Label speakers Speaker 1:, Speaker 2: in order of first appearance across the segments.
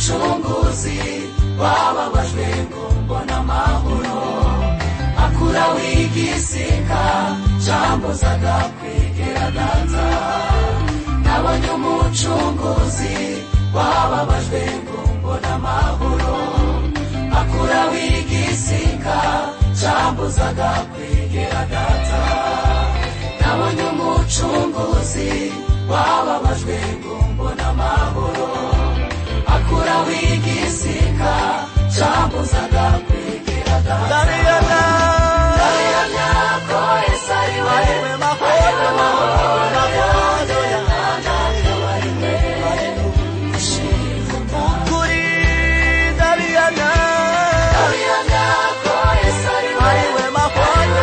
Speaker 1: umucunguzi wababajwe ngo mbona amahoro, akuraho igisika cyambuzaga kwegera data. Nabonye umucunguzi wababajwe ngo mbona amahoro, akuraho igisika cyambuzaga kwegera data. Nabonye umucunguzi wababajwe ngo mbona amahoro, akuraho igisika cyambuzaga kwegera data. Ndabihamya ko Yesu ari we mahoro yanjye, ukuri ndabihamya ko Yesu ari we mahoro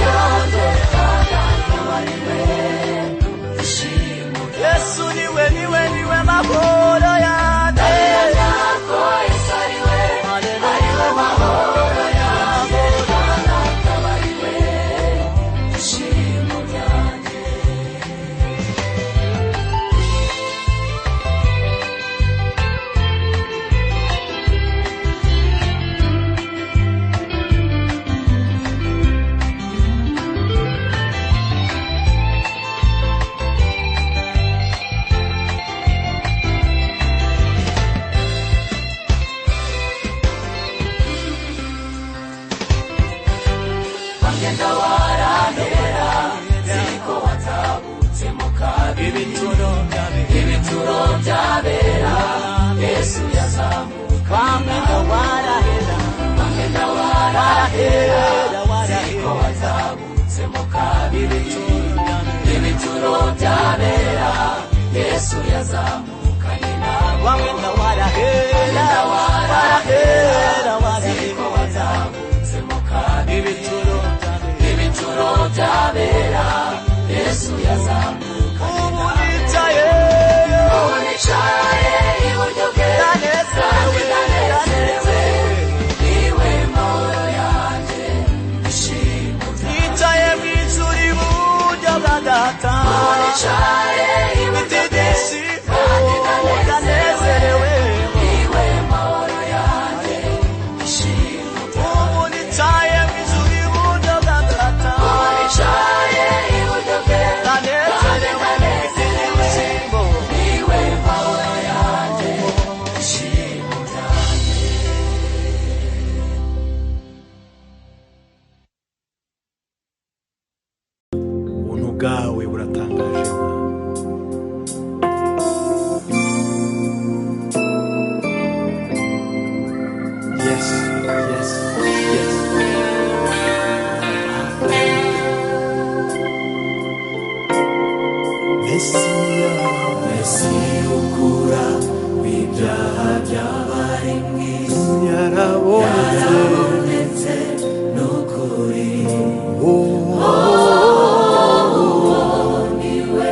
Speaker 1: yanjye, Yesu niwe mahoro yanjye. Wagenda warahera ziko watabutsemo kabiri, ibituro byabera Yesu yazamuka. Wagenda warahera ziko watabutsemo kabiri, ibituro byabera Yesu yazamuka ni nawe. Wagenda warahera ziko watabutsemo kabiri, ibituro byabera Yesu yazamuka ni nawe. Unicaye iburyo bwe kandi ndanezerewe, niwe mahoro yanjye, ishimwe nicaye mu ijuru iburyo bwa data. Unicaye iburyo bwe kandi ndanezerewe, niwe mahoro yanjye, ishimwe unicaye mu ijuru iburyo bwa data. Unicaye iburyo bwe kandi ndanezerewe, niwe mahoro yanjye, ishimwe ryanjye.
Speaker 2: Ubuntu bwawe buratangaje. Yes, yes, yes.
Speaker 1: Mesiya ukura w'ibyaha by'abari mu isi, yarabonetse n'ukuri. Niwe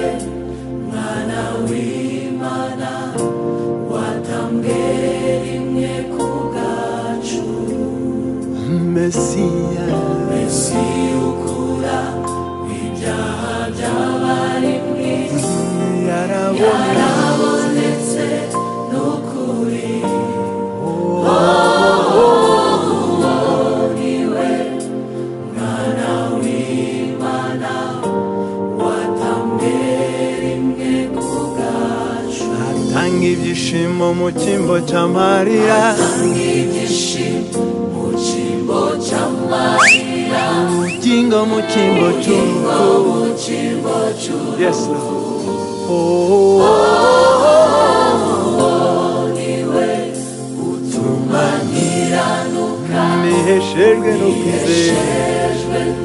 Speaker 1: mwana w'Imana watambwe rimwe ku bwacu.
Speaker 2: Mesiya
Speaker 1: ukura w'ibyaha by'abari mu isi,
Speaker 2: yarabonetse
Speaker 1: n'ukuri. Niwe mwana w'Imana watambwe rimwe ku bwacu.
Speaker 2: atanga ibyishimo mu cyimbo cy'amarira, ubugingo mu cyimbo cy'urupfu. Yes, Lord.
Speaker 1: Niwe utuma nkiranuka,
Speaker 2: niheshejwe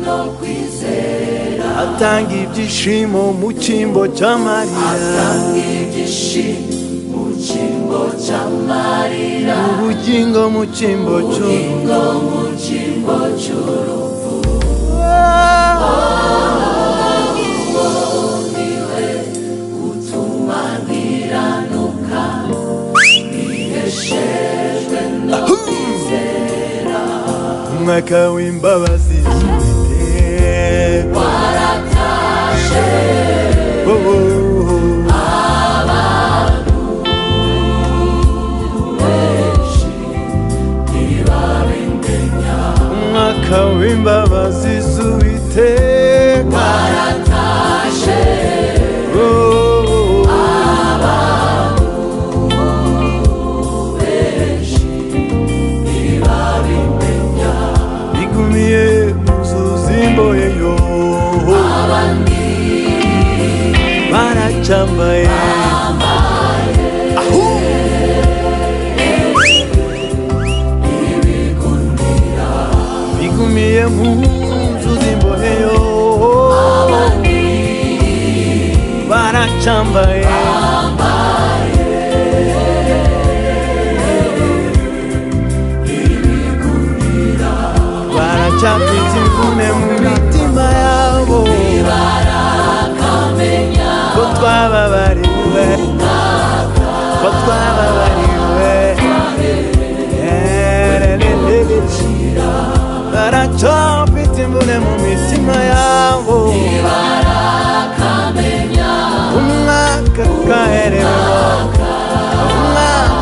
Speaker 2: no kwizera, atanga ibyishimo mu cyimbo cy'amarira, ubugingo mu cyimbo cy'urupfu.
Speaker 1: Niwe utuma nkiranuka, niheshejwe no kwizera.
Speaker 2: Umwaka w'imbabazi
Speaker 1: waratashe,
Speaker 2: baracambaye ahu bigumiye mu nzu z'imboheyo baracambaye baracafite imvune mu mitima yabo ko twababariwe ko twababariwe baracafite imvune mu mitima yabo umwaka kaherewe umwaka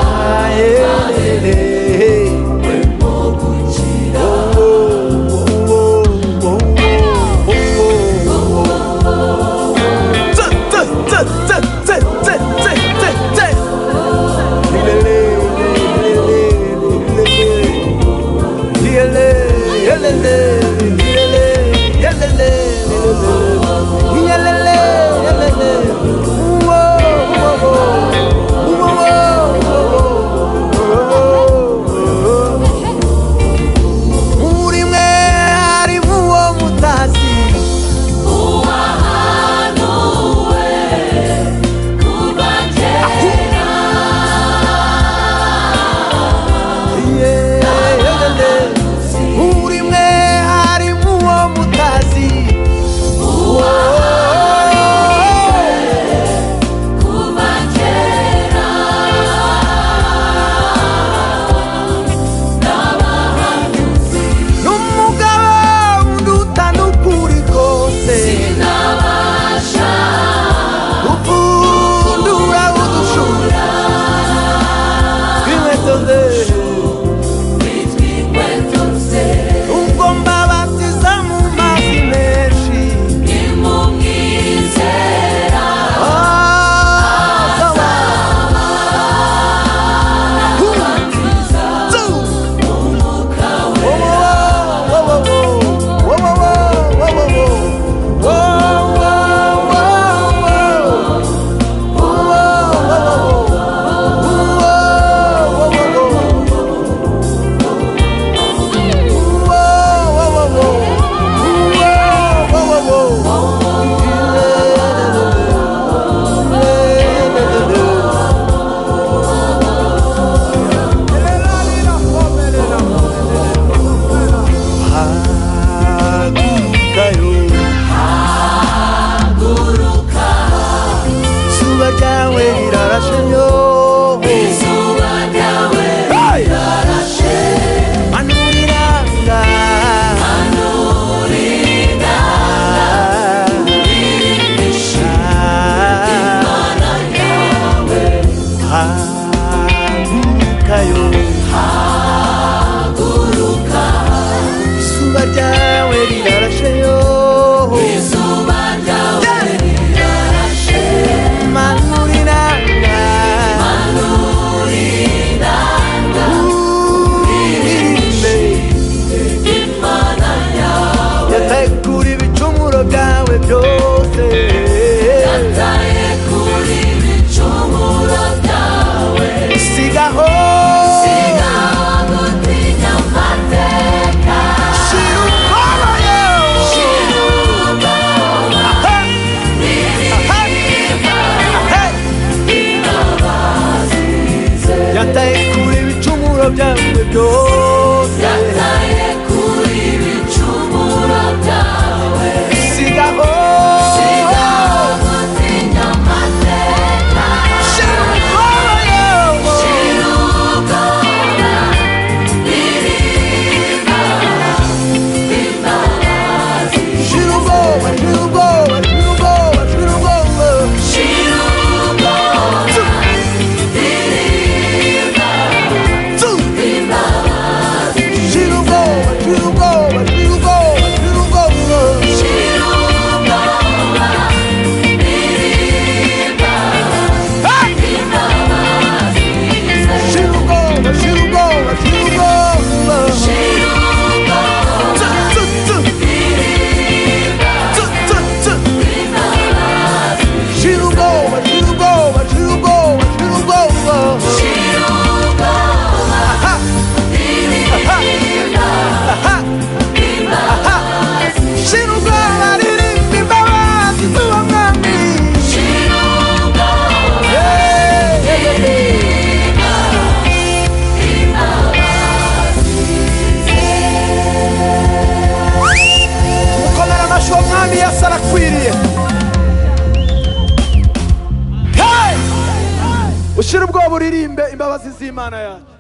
Speaker 3: ushira ubwoba uririmbe imbabazi z'Imana yacu.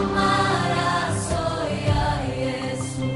Speaker 1: Amaraso ya Yesu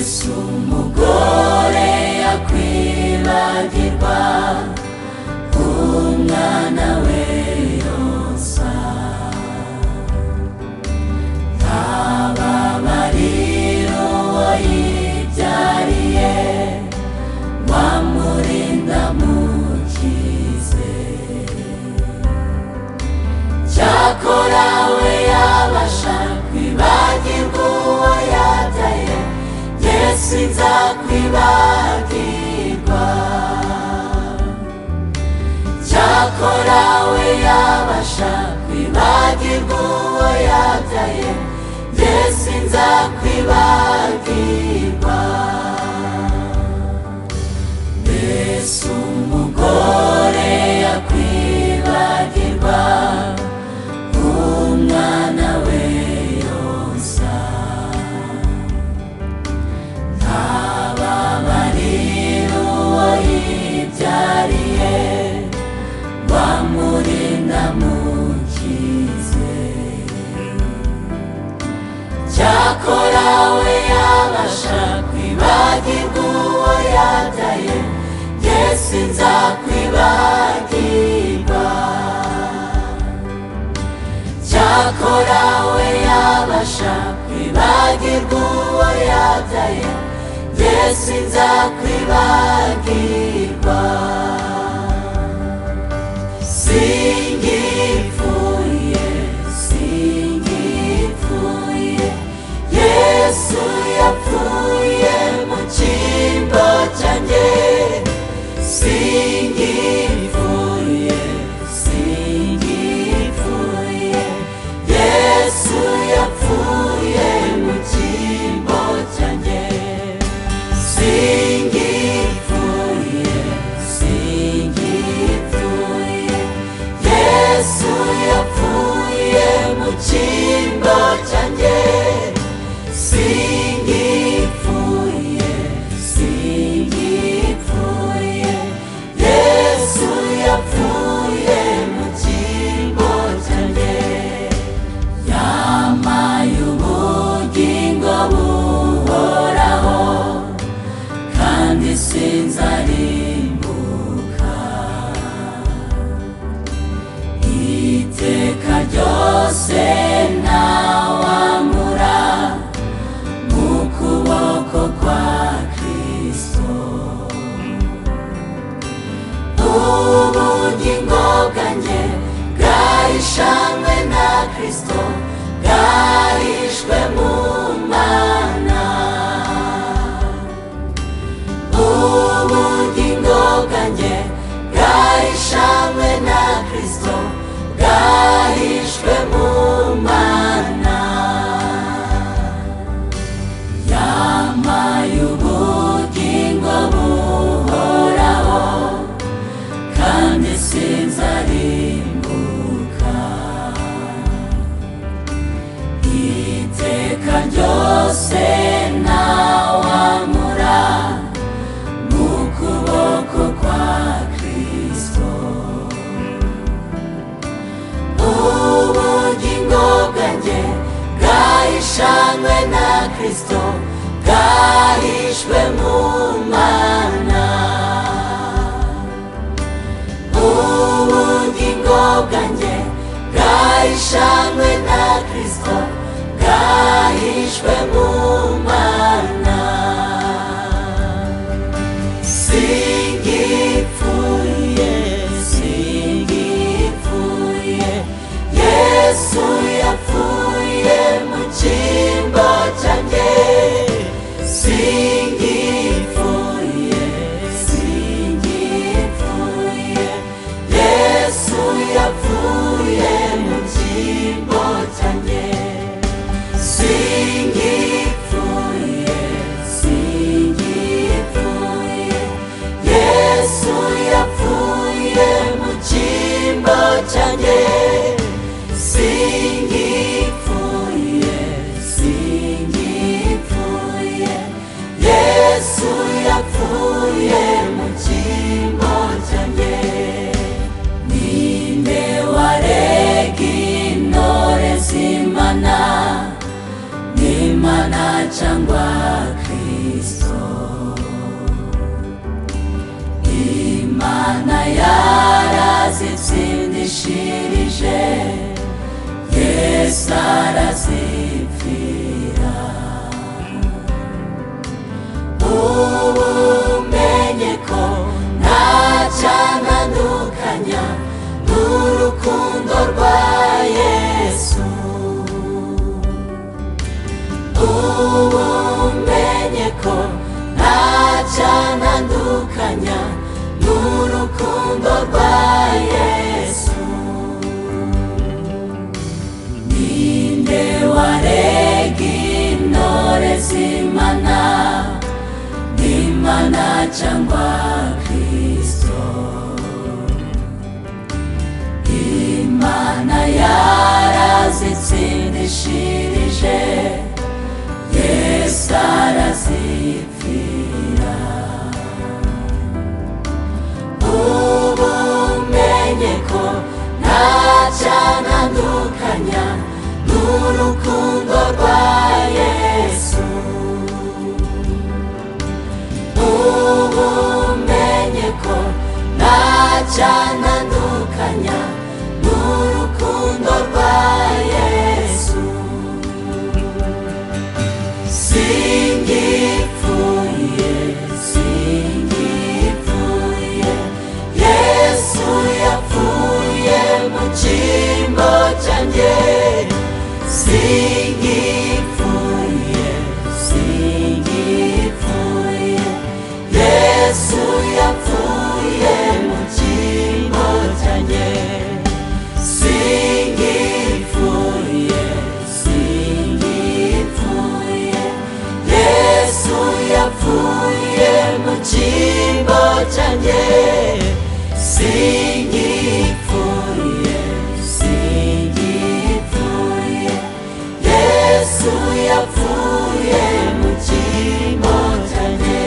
Speaker 1: Yesu umugore yakwibagirwa umwana we yonsa, ntababarira uwo yibyariye, wamurinda mukize. Cyakora we yabasha kwibagirwa uwo yabyaye, Yesu nzakwibagirwa. Cyakora we yabasha kwibagirwa uwo yabyaye, Yesu nzakwibagirwa. Yesu umugore yakwibagirwa umwana we yonsa, ntababarira uwo yibyariye, wamurinda mukize. Cyakora we yabasha kwibagirwa uwo yabyaye, Yesu nzakwibagirwa. Cyakora we yabasha kwibagirwa uwo yabyaye, Yesu nzakwibagirwa. Singipfuye, singipfuye, Yesu yapfuye mu cyimbo cyanjye. Singipfuye, singipfuye, Yesu yapfuye mu cyimbo cyanjye. Singipfuye, singipfuye, Yesu yapfuye mu cyimbo cyanjye. Singipfuye, singipfuye, Yesu yapfuye mu cyimbo cyanjye. Yampaye ubugingo buhoraho, kandi sinzarimbuka. Iteka ryose ntawamura mu kuboko kwa Kristo. Ubugingo bwanjye bwahishanywe na Kristo, bwahishwe mu Mana. Ubugingo bwanjye bwahishanywe na Kristo, bwahishwe mu Mana. Yampaye ubugingo buhoraho, kandi sinzarimbuka. Iteka ryose ntawamura mu kuboko kwa Kristo. Ubugingo bwanjye bwahishanywe na Kristo, bwahishwe mu Mana. Ubugingo bwanjye bwahishanywe na Kristo, bwahishwe mu Mana. Singipfuye, singipfuye, Yesu yapfuye mu cyimbo cyanjye. Singipfuye, singipfuye, Yesu yapfuye mu cyimbo cyanjye. Singipfuye, singipfuye, Yesu yapfuye mu cyimbo cyanjye. Singipfuye, singipfuye, Yesu yapfuye mu cyimbo cyanjye. Ninde warega intore z'Imana, n'Imana cyangwa Kristo? zitsindishirije Yesu arazipfira ubu menye ko ntacyantandukanya n'urukundo rwa Yesu ubu menye ko ntacyantandukanya n'urukundo rwa Yesu ninde warega intore z'Imana n'Imana cyangwa Kristo Imana yarazitsindishirije Yesu arazipfira ubu menye ko ntacyantandukanya n'urukundo rwa Yesu ubu menye ko ntacyantandukanya n'urukundo rwa Yesu singipfuye singipfuye Yesu yapfuye mu cyimbo cyanjye singipfuye singipfuye Yesu yapfuye mu cyimbo cyanjye singipfuye singipfuye Yesu yapfuye mu cyimbo cyanjye singipfuye singipfuye Yesu yapfuye mu cyimbo cyanjye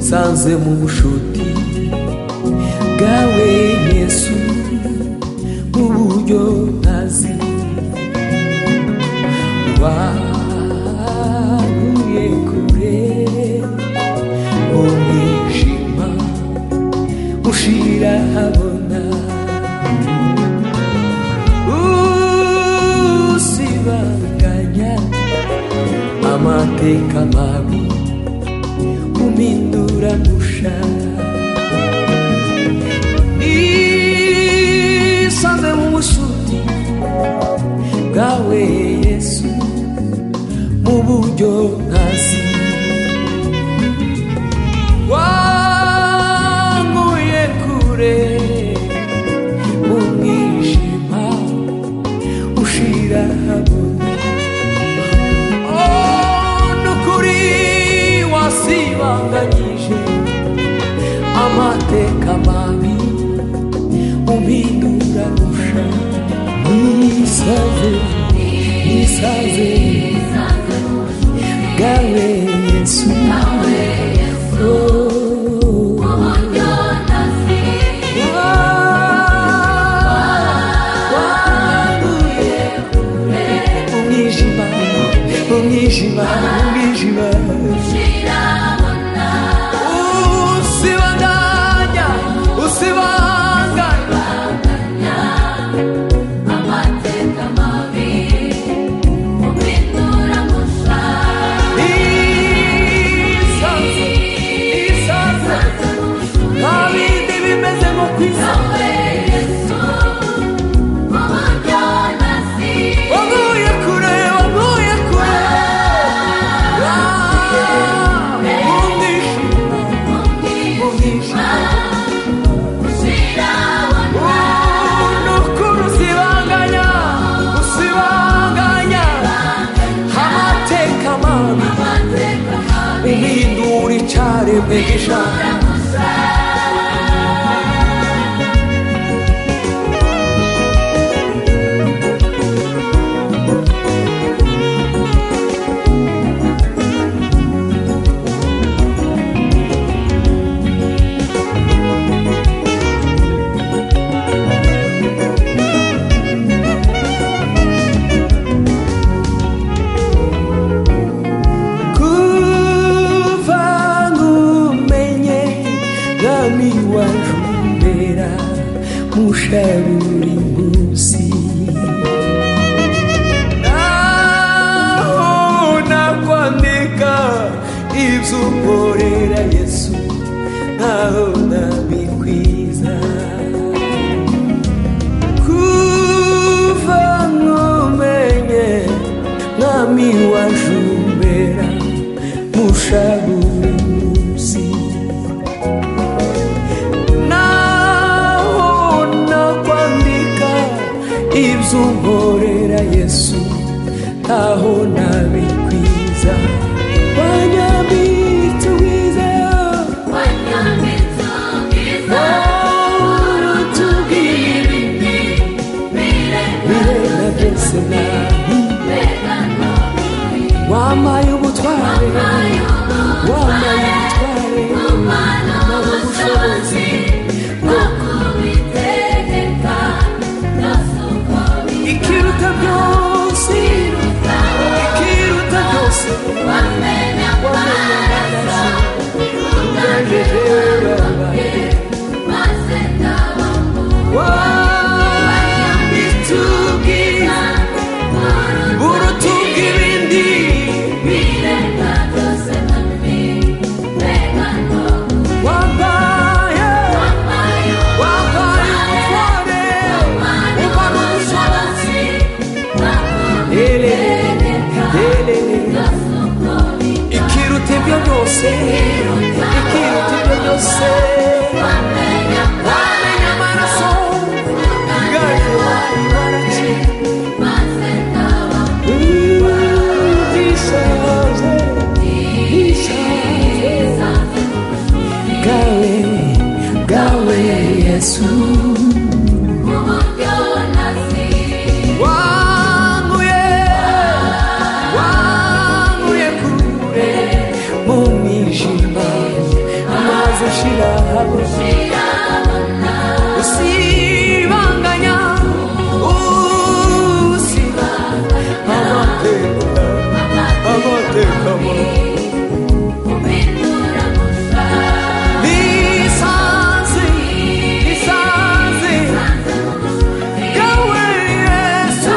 Speaker 2: sanze mu bushuti bwawe Yesu mu buryo ntazi wankuye kure mu mwijima ushira habona usibanganya amateka mabi umindura musha nisanze mu bushuti bwawe Yesu mu buryo ntazi wankuye kure mu mwijima ushira habona nukuri wasibanganyije amateka mabi umpindura musha nisaze nisaze bwawe Yesu umwijima usibanganya usibanganya amateka mabi umpindura musha nisaze nta bindi bimeze nko kwisa wankuye kure cyaremwe gisha mushaburi munsi naho nakwandika iby'ukorera Yesu naho nabikwiza kuva nkumenye mwami wajumbera mushaburi munsi iby'unkorera Yesu aho nabikwiza wanyambitubwiza birena byose nabi wamaye ubutware n'ubushobozi ikiruta byose wamenya amaraso wabitubwiza burutuga ibindi wambaye ubutware umana ubushobozi ikiruta ibyo byose wamenya amaraso bwayo waraci gawe Yesu usibanganya amateka nisanze gawe Yesu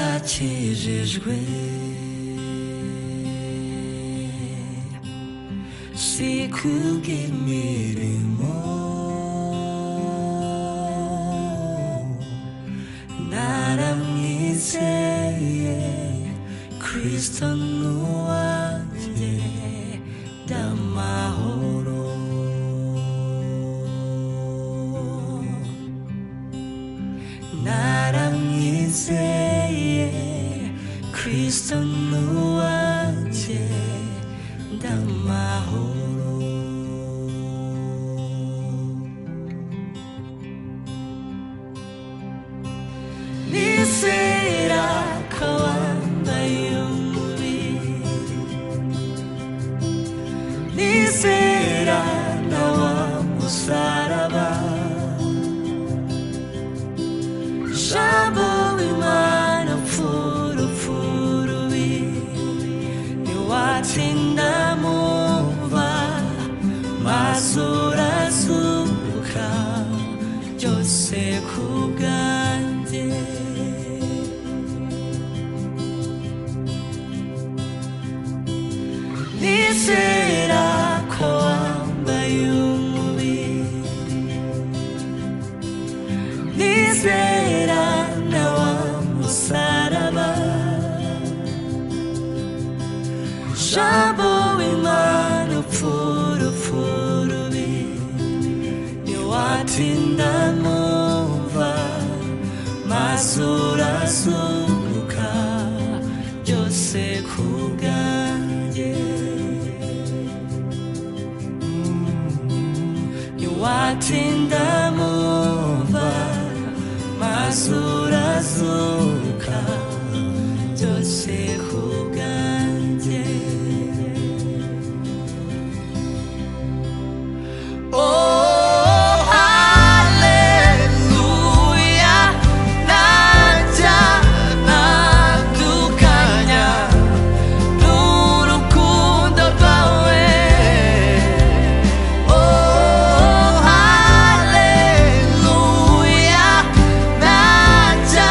Speaker 2: narakijijwe si kubw'imirimo naramwizeye Kristo n'uwanjye ndamahoro naramwizeye Kristo n'uwanjye ndamahoro nizera ko wambaye umubiri nizera na wa musaraba jambo w'Imana pfurubi niwatsinda mumva
Speaker 1: maze urazuka byose ku bwanjye. Nizera ko wambaye umubiri, nizera na wa musaraba, jambo w'Imana upfa rubi, ntiwatinda numva, maze urazuka byose ku bwanjye. Ntiwatinda numva, maze urazuka byose ku bwanjye. Oh, hallelujah, najya ntandukanya n'urukundo rwawe. Oh, hallelujah, najya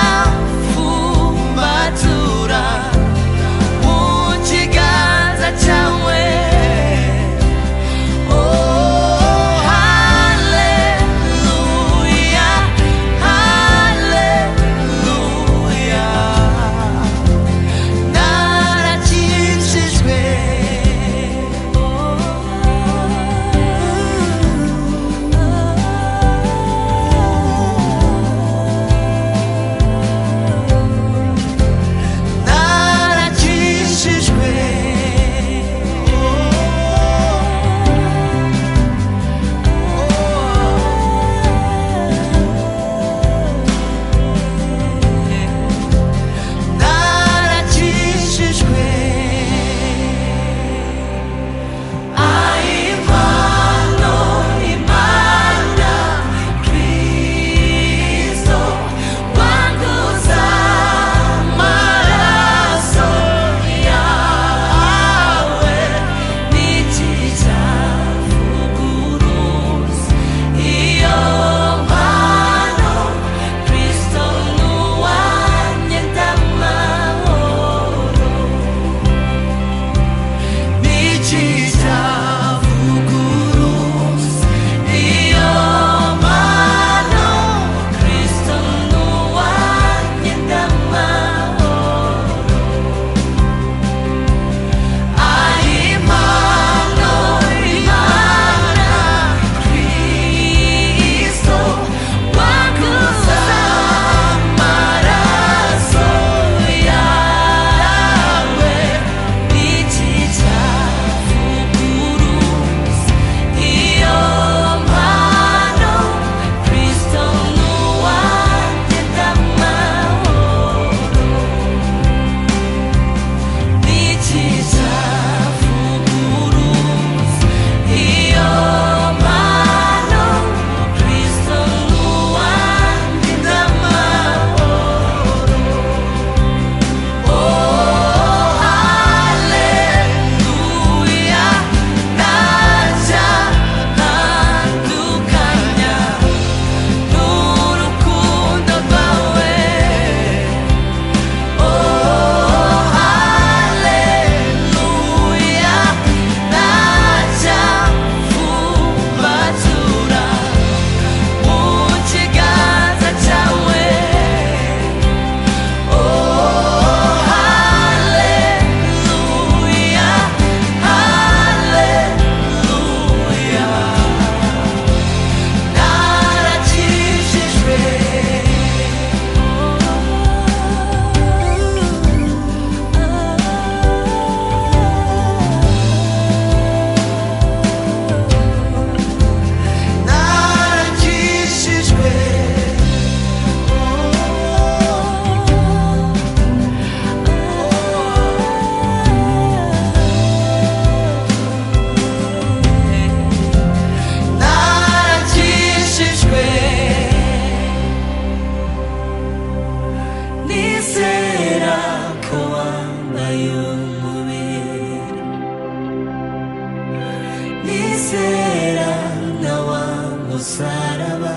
Speaker 2: musaraba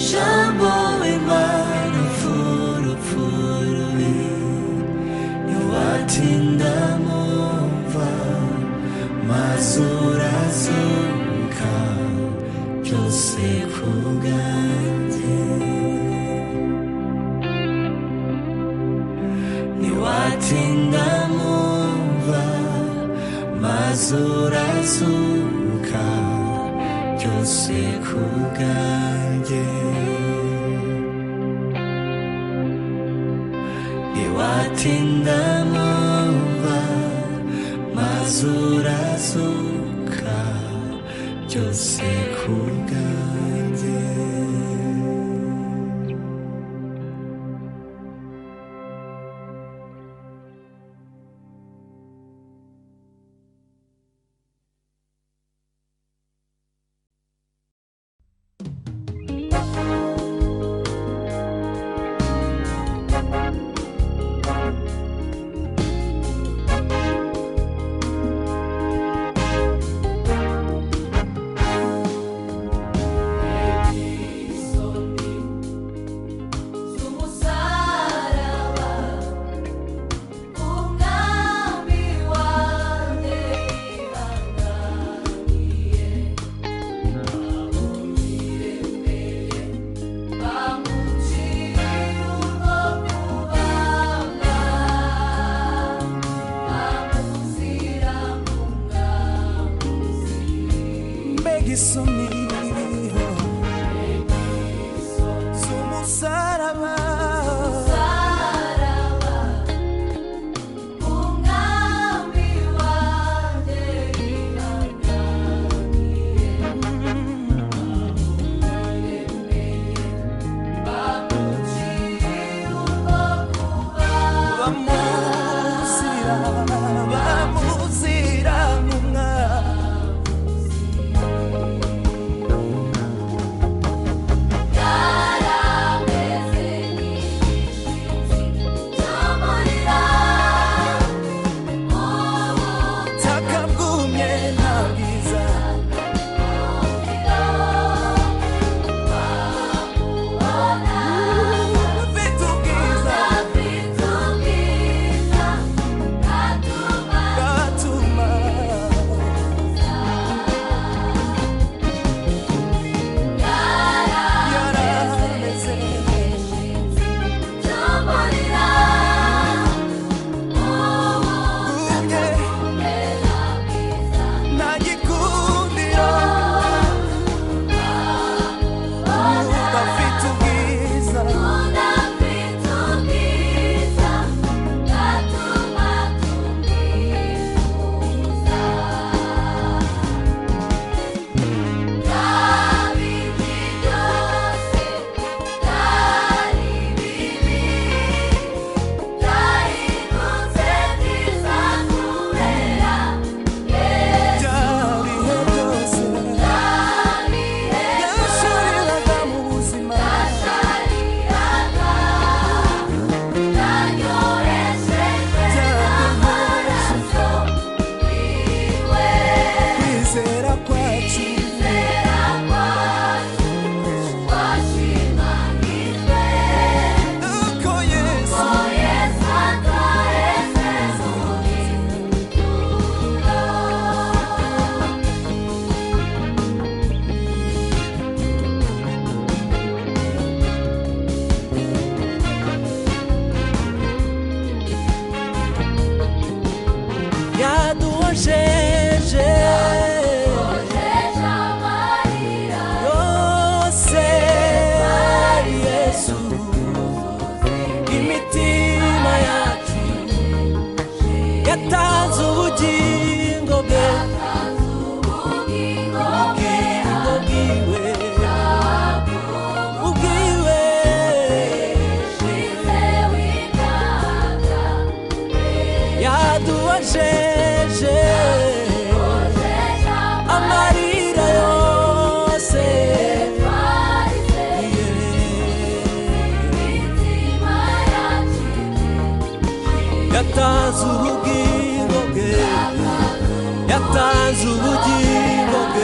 Speaker 2: jambo w'Imana furufurubi niwatinda mumva mazurazuka byose kubwanjye niwatinda mumva mazurazuka byose kubwanjye niwatinda mumva mazurazuka byose kubwanjye. yatanze ubugingo bwe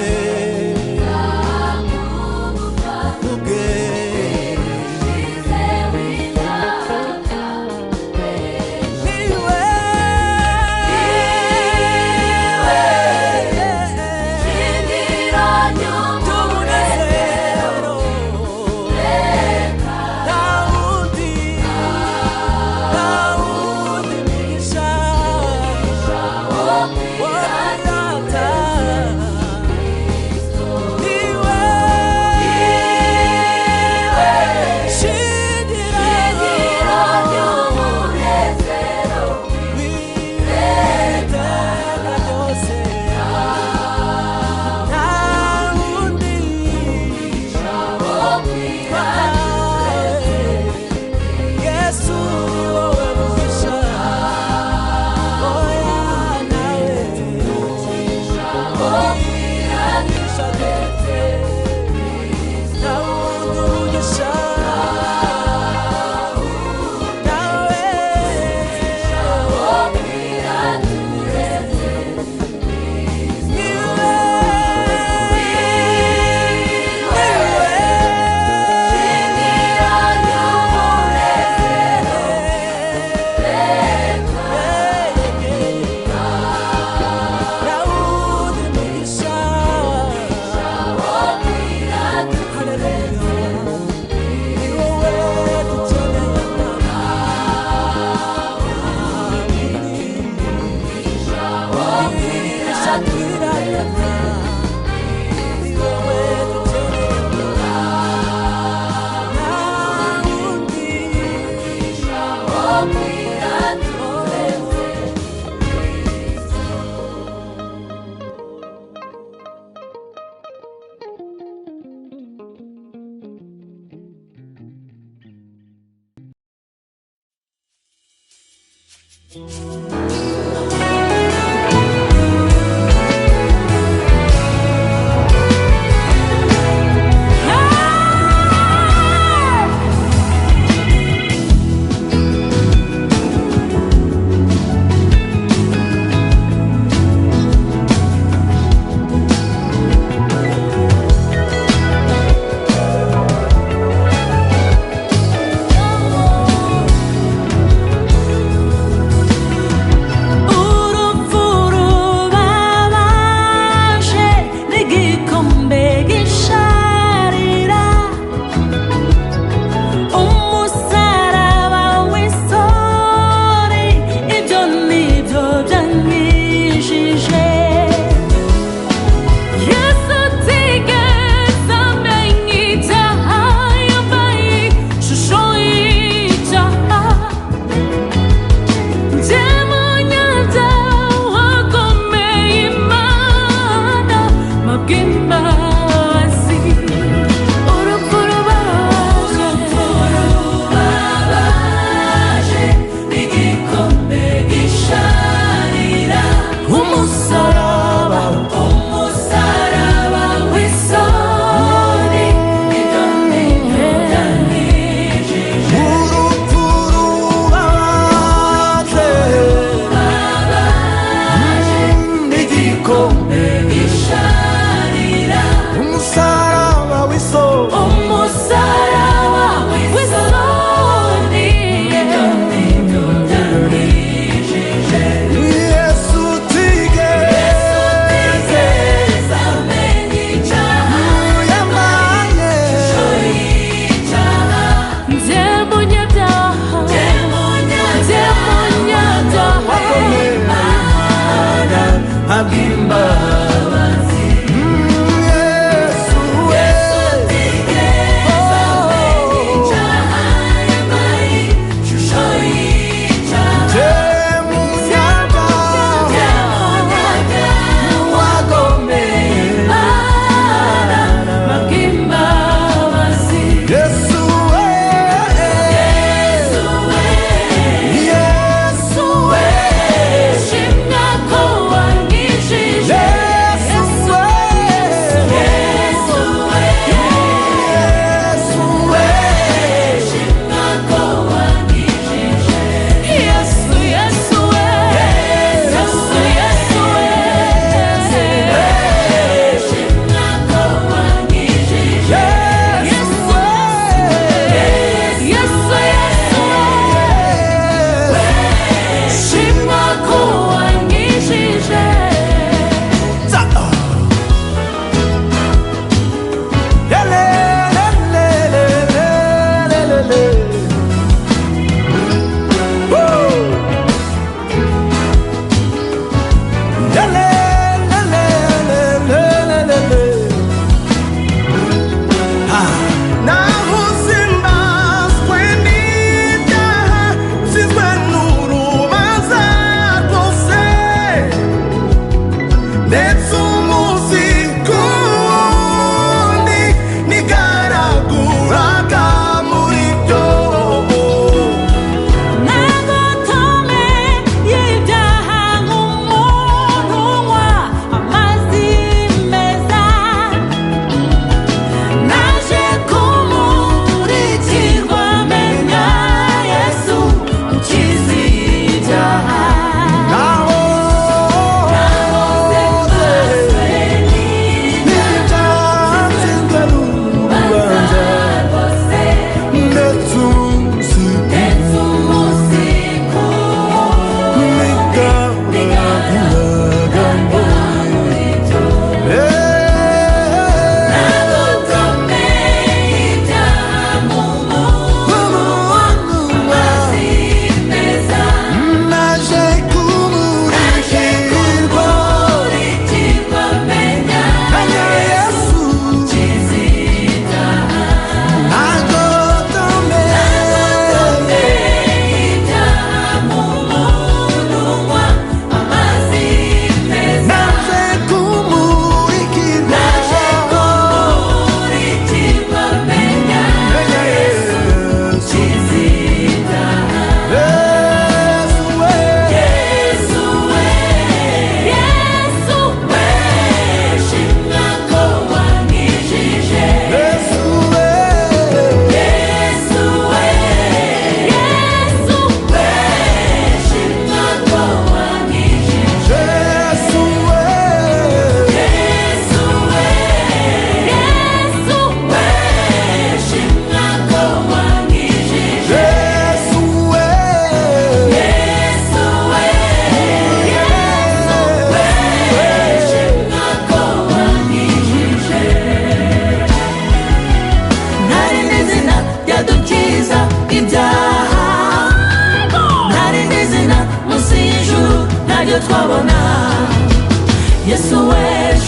Speaker 4: Amazi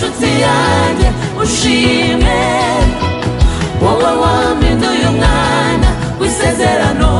Speaker 1: nshuti yanjye ushime, wowe wampinduye umwana w'isezerano.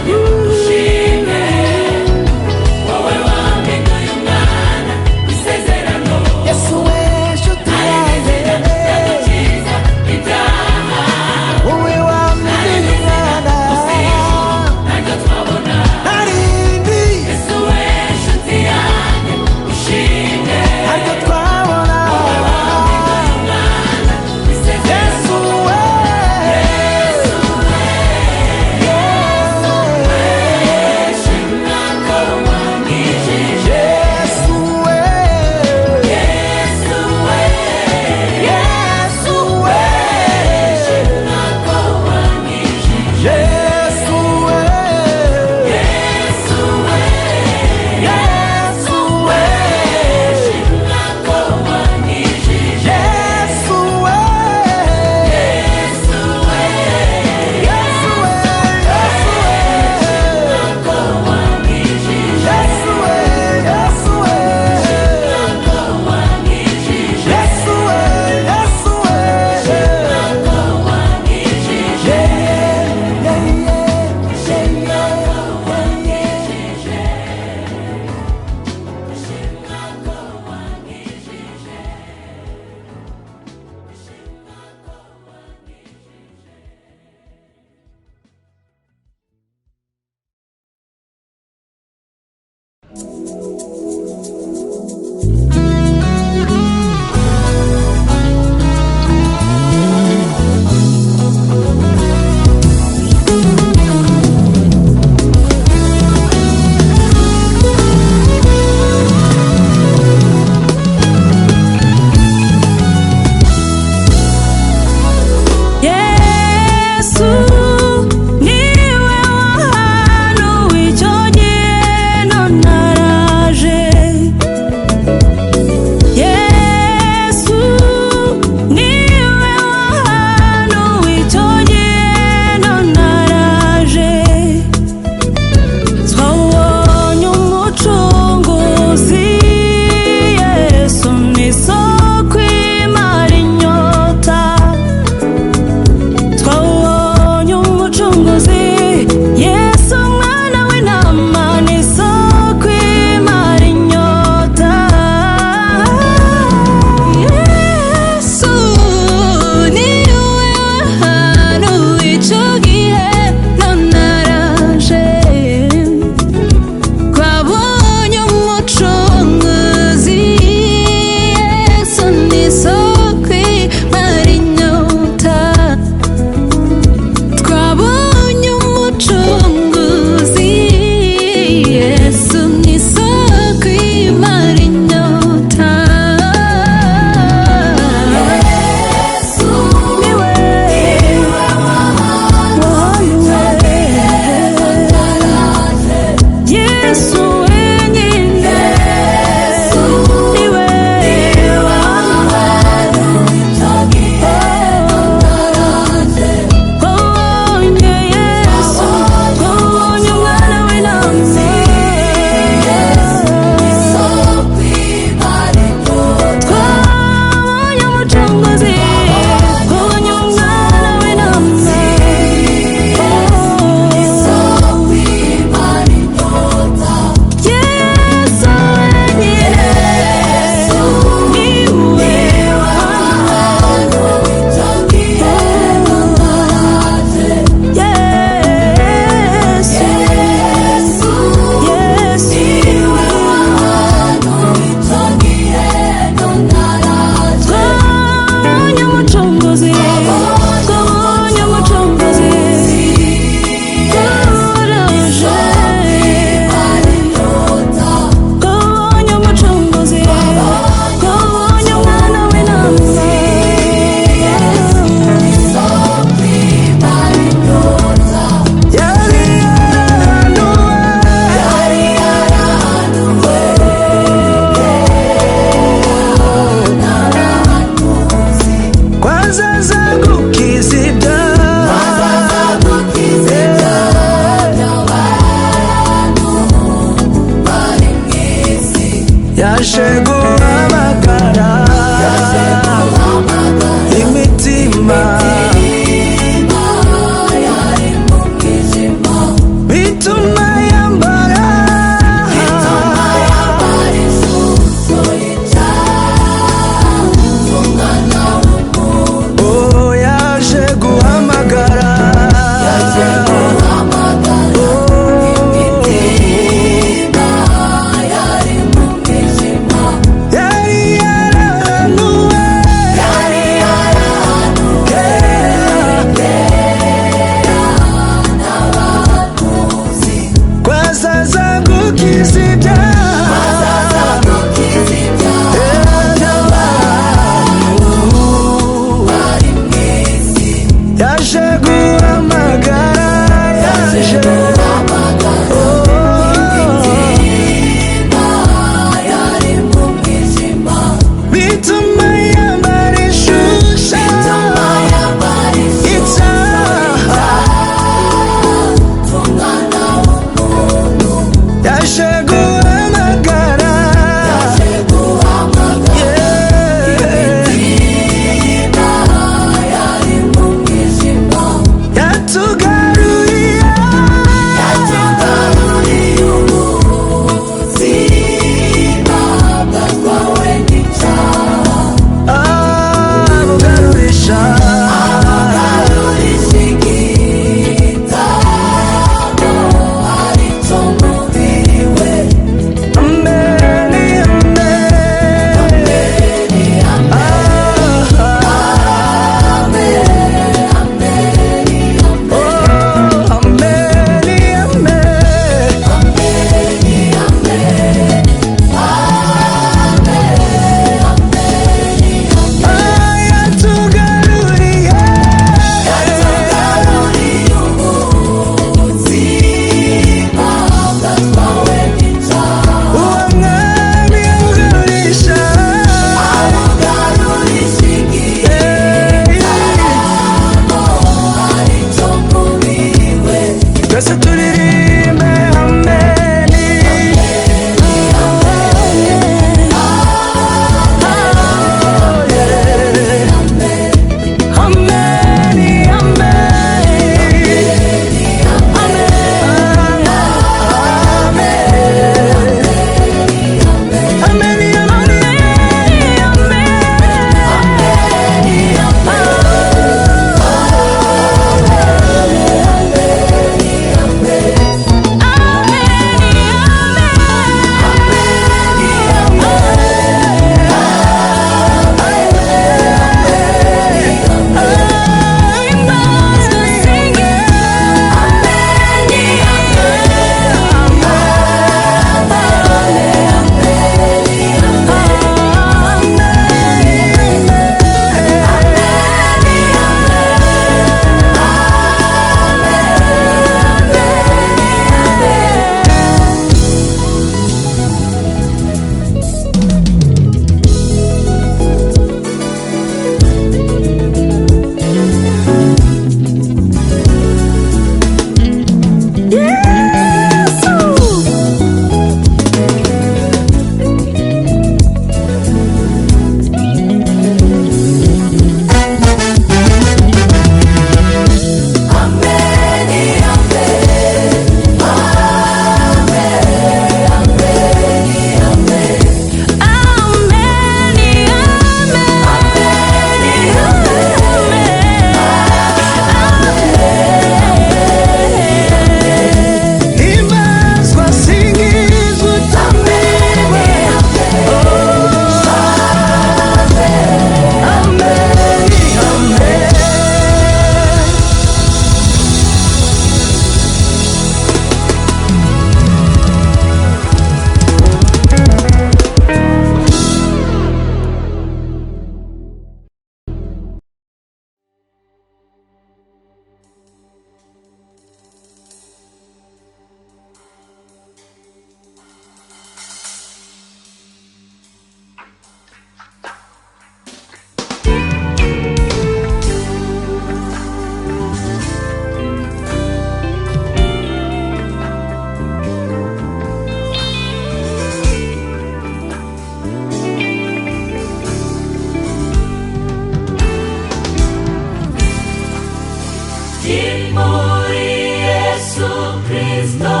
Speaker 1: Kristo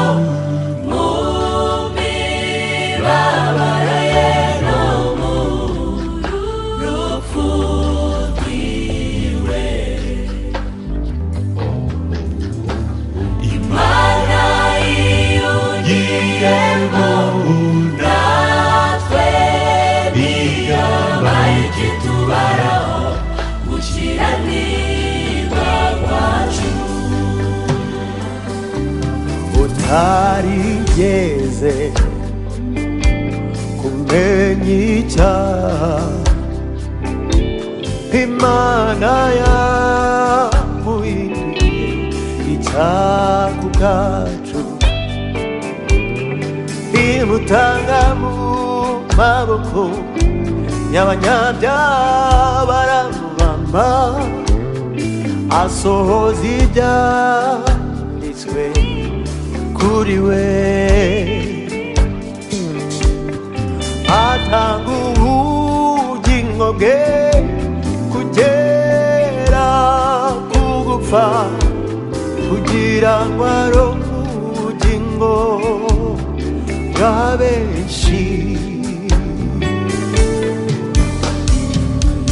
Speaker 1: mu mibabaro ye no mu rupfu rwiwe. Imana yiyongiyemo natwe ntiyabaye ikitubaraho gukiranirwa kwacu.
Speaker 2: utarigeze kumenya icyaha, Imana yamuhinduye icyaha ku bwacu, imutanga mu maboko y'abanyabyaha baramubamba, asohoza ibyanditswe kuri we, atanga ubugingo bwe kugera ku gupfa, kugira ngo aronke ubugingo bwa benshi.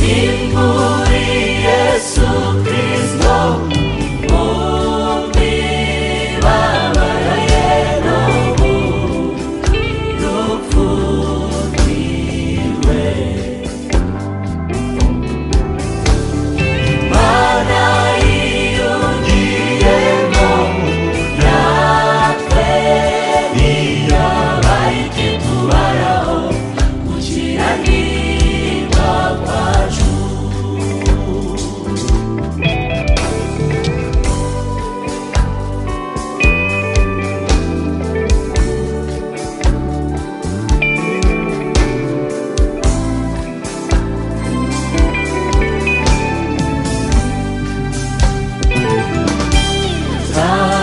Speaker 1: Ni muri Yesu Kristo mu mibabaro ye no mu rupfu rwiwe. Imana yiyongiyemo natwe ntiyabaye ikitubaraho gukiranirwa kwacu.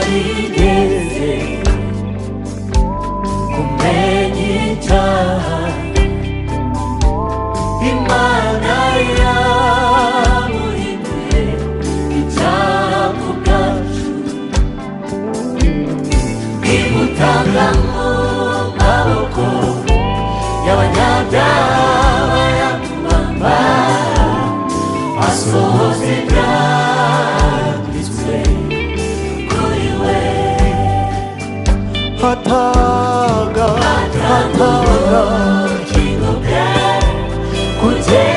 Speaker 1: Utarigeze kumenya icyaha, Imana yamuhinduye icyaha ku bwacu, imutanga mu maboko y'abanyabyaha baramubamba, asohoza ibyanditswe kuri we.
Speaker 2: Atanga
Speaker 1: ubugingo bwe kugera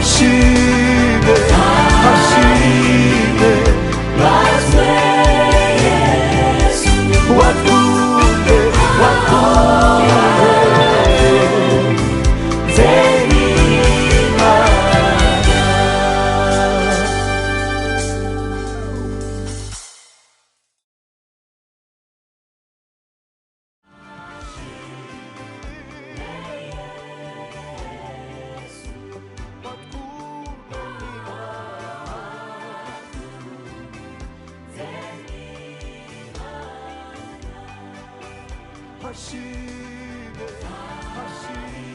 Speaker 2: hashime hashime
Speaker 1: bazwe Yesu
Speaker 2: wakunde wakunde hashime hashime